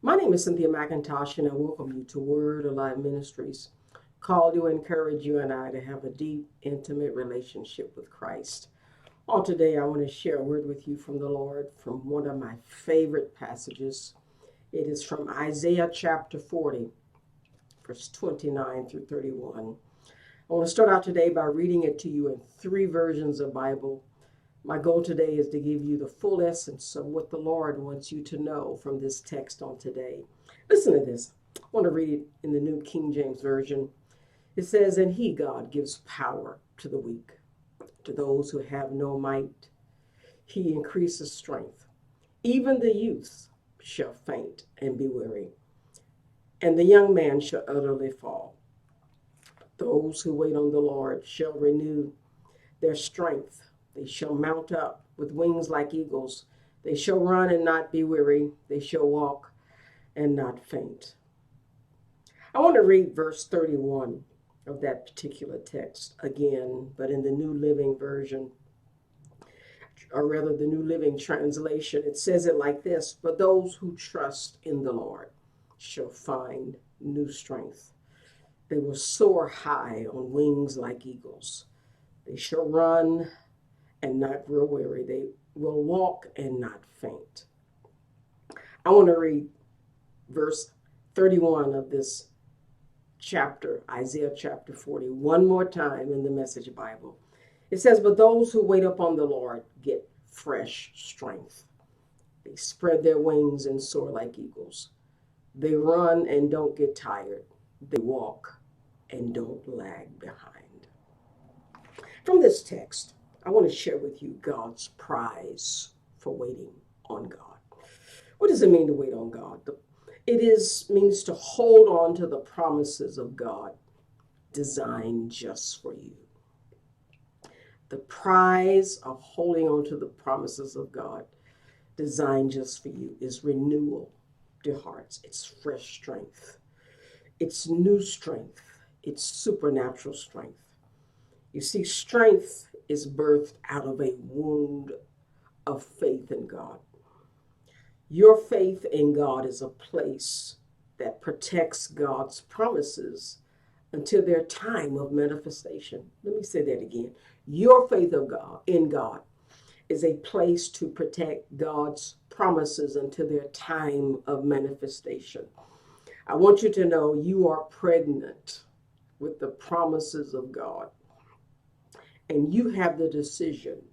My name is Cynthia McIntosh, and I welcome you to Word Alive Ministries, called to encourage you and I to have a deep, intimate relationship with Christ. On today, I want to share a word with you from the Lord from one of my favorite passages. It is from Isaiah chapter 40, verse 29 through 31. I want to start out today by reading it to you in three versions of Bible. My goal today is to give you the full essence of what the Lord wants you to know from this text on today. Listen to this. I want to read it in the New King James Version. It says, "And he, God, gives power to the weak. To those who have no might, he increases strength. Even the youths shall faint and be weary, and the young man shall utterly fall. Those who wait on the Lord shall renew their strength. They shall mount up with wings like eagles. They shall run and not be weary. They shall walk and not faint." I want to read verse 31 of that particular text again, but in the New Living Version, or rather the New Living Translation. It says it like this: "But those who trust in the Lord shall find new strength. They will soar high on wings like eagles. They shall run and not grow weary. They will walk and not faint." I want to read verse 31 of this chapter, Isaiah chapter 40, one more time in the Message Bible. It says, "But those who wait upon the Lord get fresh strength. They spread their wings and soar like eagles. They run and don't get tired. They walk and don't lag behind." From this text, I want to share with you God's prize for waiting on God. What does it mean to wait on God? Means to hold on to the promises of God designed just for you. The prize of holding on to the promises of God designed just for you is renewal, dear hearts. It's fresh strength. It's new strength. It's supernatural strength. You see, strength is birthed out of a wound of faith in God. Your faith in God is a place that protects God's promises until their time of manifestation. Let me say that again. Your faith of God in God is a place to protect God's promises until their time of manifestation. I want you to know you are pregnant with the promises of God, and you have the decision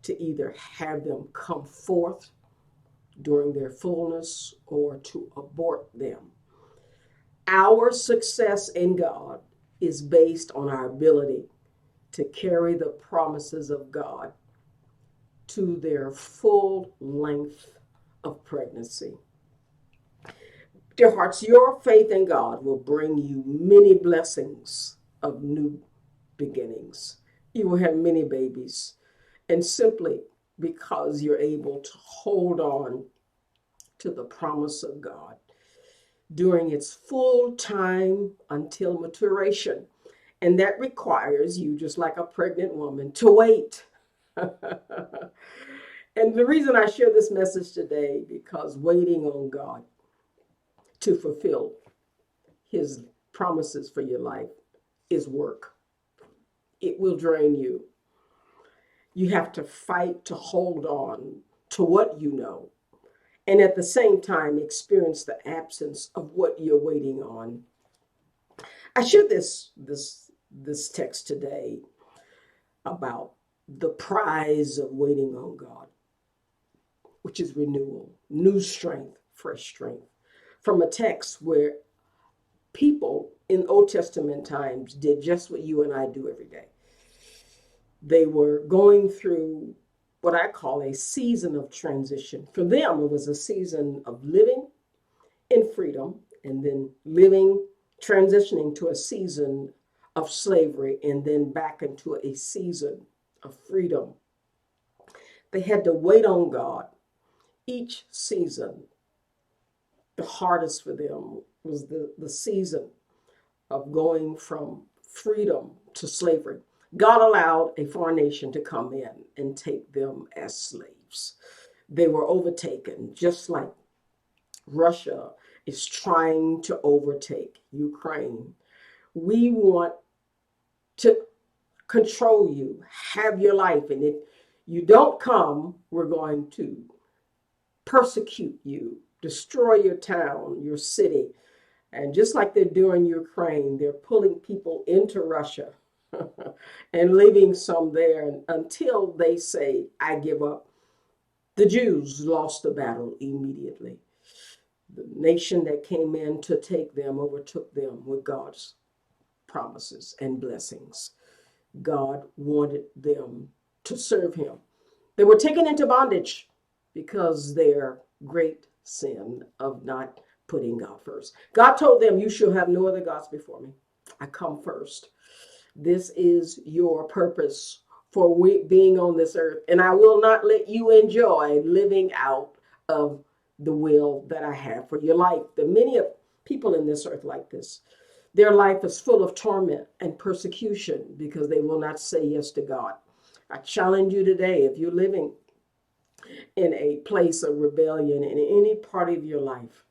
to either have them come forth during their fullness or to abort them. Our success in God is based on our ability to carry the promises of God to their full length of pregnancy. Dear hearts, your faith in God will bring you many blessings of new beginnings. You will have many babies, and simply because you're able to hold on to the promise of God during its full time until maturation. And that requires you, just like a pregnant woman, to wait. And the reason I share this message today, because waiting on God to fulfill his promises for your life is work. It will drain you. You have to fight to hold on to what you know, and at the same time experience the absence of what you're waiting on. I share this text today about the prize of waiting on God, which is renewal, new strength, fresh strength, from a text where people in Old Testament times did just what you and I do every day. They were going through what I call a season of transition. For them, it was a season of living in freedom and then transitioning to a season of slavery and then back into a season of freedom. They had to wait on God. Each season, the hardest for them was the season of going from freedom to slavery. God allowed a foreign nation to come in and take them as slaves. They were overtaken, just like Russia is trying to overtake Ukraine. We want to control you, have your life. And if you don't come, we're going to persecute you, destroy your town, your city. And just like they're doing Ukraine, they're pulling people into Russia and leaving some there until they say, I give up. The Jews lost the battle immediately. The nation that came in to take them overtook them with God's promises and blessings. God wanted them to serve him. They were taken into bondage because their great sin of not putting God first. God told them, you shall have no other gods before me. I come first. This is your purpose for being on this earth. And I will not let you enjoy living out of the will that I have for your life. The many of people in this earth like this. Their life is full of torment and persecution because they will not say yes to God. I challenge you today, if you're living in a place of rebellion in any part of your life,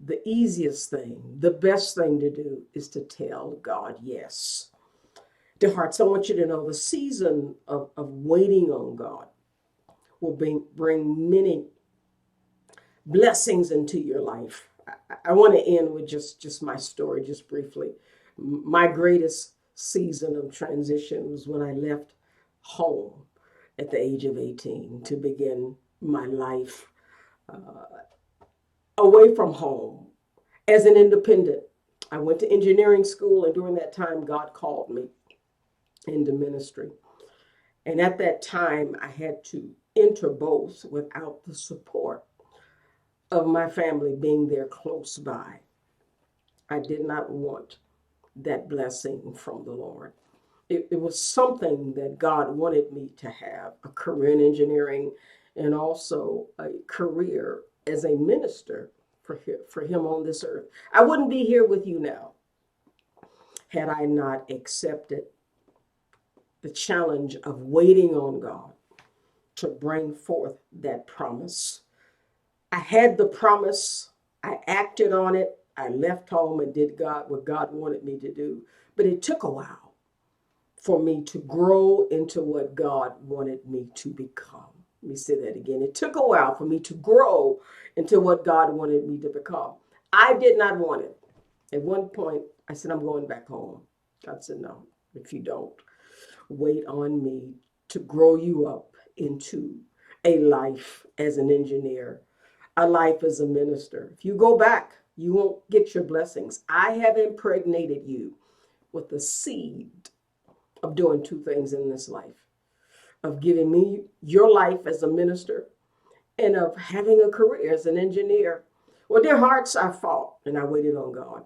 the easiest thing, the best thing to do is to tell God yes. Dear hearts, I want you to know the season of waiting on God will bring many blessings into your life. I want to end with just my story, just briefly. My greatest season of transition was when I left home at the age of 18 to begin my life away from home as an independent. I went to engineering school, and during that time, God called me into ministry. And at that time, I had to enter both without the support of my family being there close by. I did not want that blessing from the Lord. It was something that God wanted me to have, a career in engineering and also a career as a minister for him on this earth. I wouldn't be here with you now had I not accepted the challenge of waiting on God to bring forth that promise. I had the promise. I acted on it. I left home and did what God wanted me to do. But it took a while for me to grow into what God wanted me to become. Let me say that again. It took a while for me to grow into what God wanted me to become. I did not want it. At one point, I said, I'm going back home. God said, no, if you don't, wait on me to grow you up into a life as an engineer, a life as a minister. If you go back, you won't get your blessings. I have impregnated you with the seed of doing two things in this life, of giving me your life as a minister and of having a career as an engineer. Well, dear hearts, I fought and I waited on God.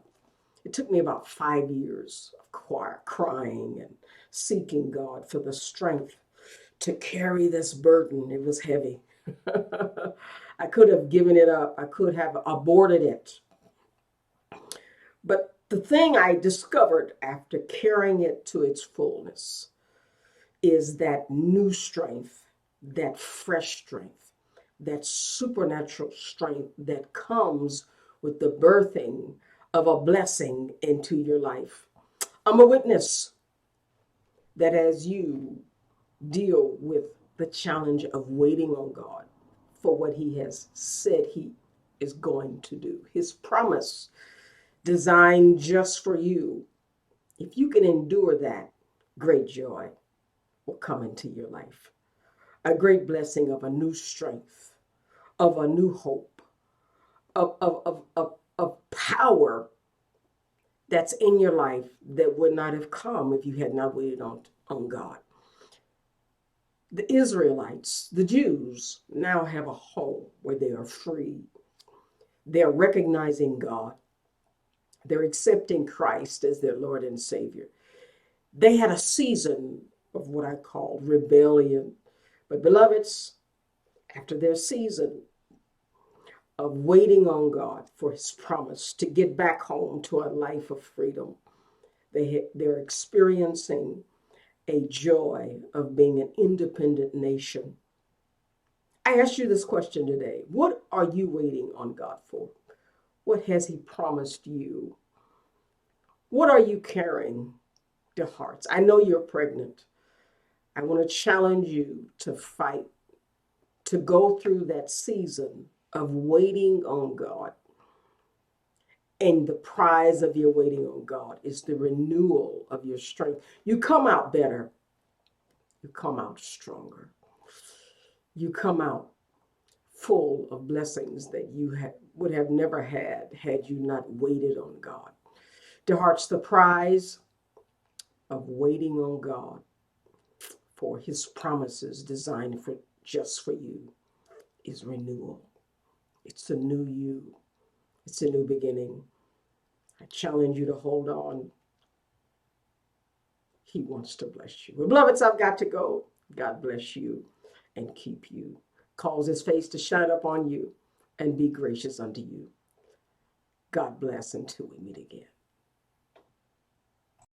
It took me about 5 years of crying and seeking God for the strength to carry this burden. It was heavy. I could have given it up. I could have aborted it. But the thing I discovered after carrying it to its fullness is that new strength, that fresh strength, that supernatural strength that comes with the birthing of a blessing into your life. I'm a witness that as you deal with the challenge of waiting on God for what he has said he is going to do, his promise designed just for you, if you can endure that, great joy will come into your life. A great blessing of a new strength, of a new hope, of power that's in your life that would not have come if you had not waited on God. The Israelites, the Jews, now have a home where they are free. They're recognizing God. They're accepting Christ as their Lord and Savior. They had a season of what I call rebellion. But beloveds, after their season of waiting on God for his promise to get back home to a life of freedom, they're experiencing a joy of being an independent nation. I ask you this question today. What are you waiting on God for? What has He promised you? What are you carrying to hearts? I know you're pregnant. I want to challenge you to fight, to go through that season of waiting on God. And the prize of your waiting on God is the renewal of your strength. You come out better. You come out stronger. You come out full of blessings that you would have never had you not waited on God. Dear hearts, the prize of waiting on God for His promises designed for just for you is renewal. It's a new you. It's a new beginning. I challenge you to hold on. He wants to bless you. Well, beloveds, I've got to go. God bless you and keep you. Cause His face to shine upon you and be gracious unto you. God bless until we meet again.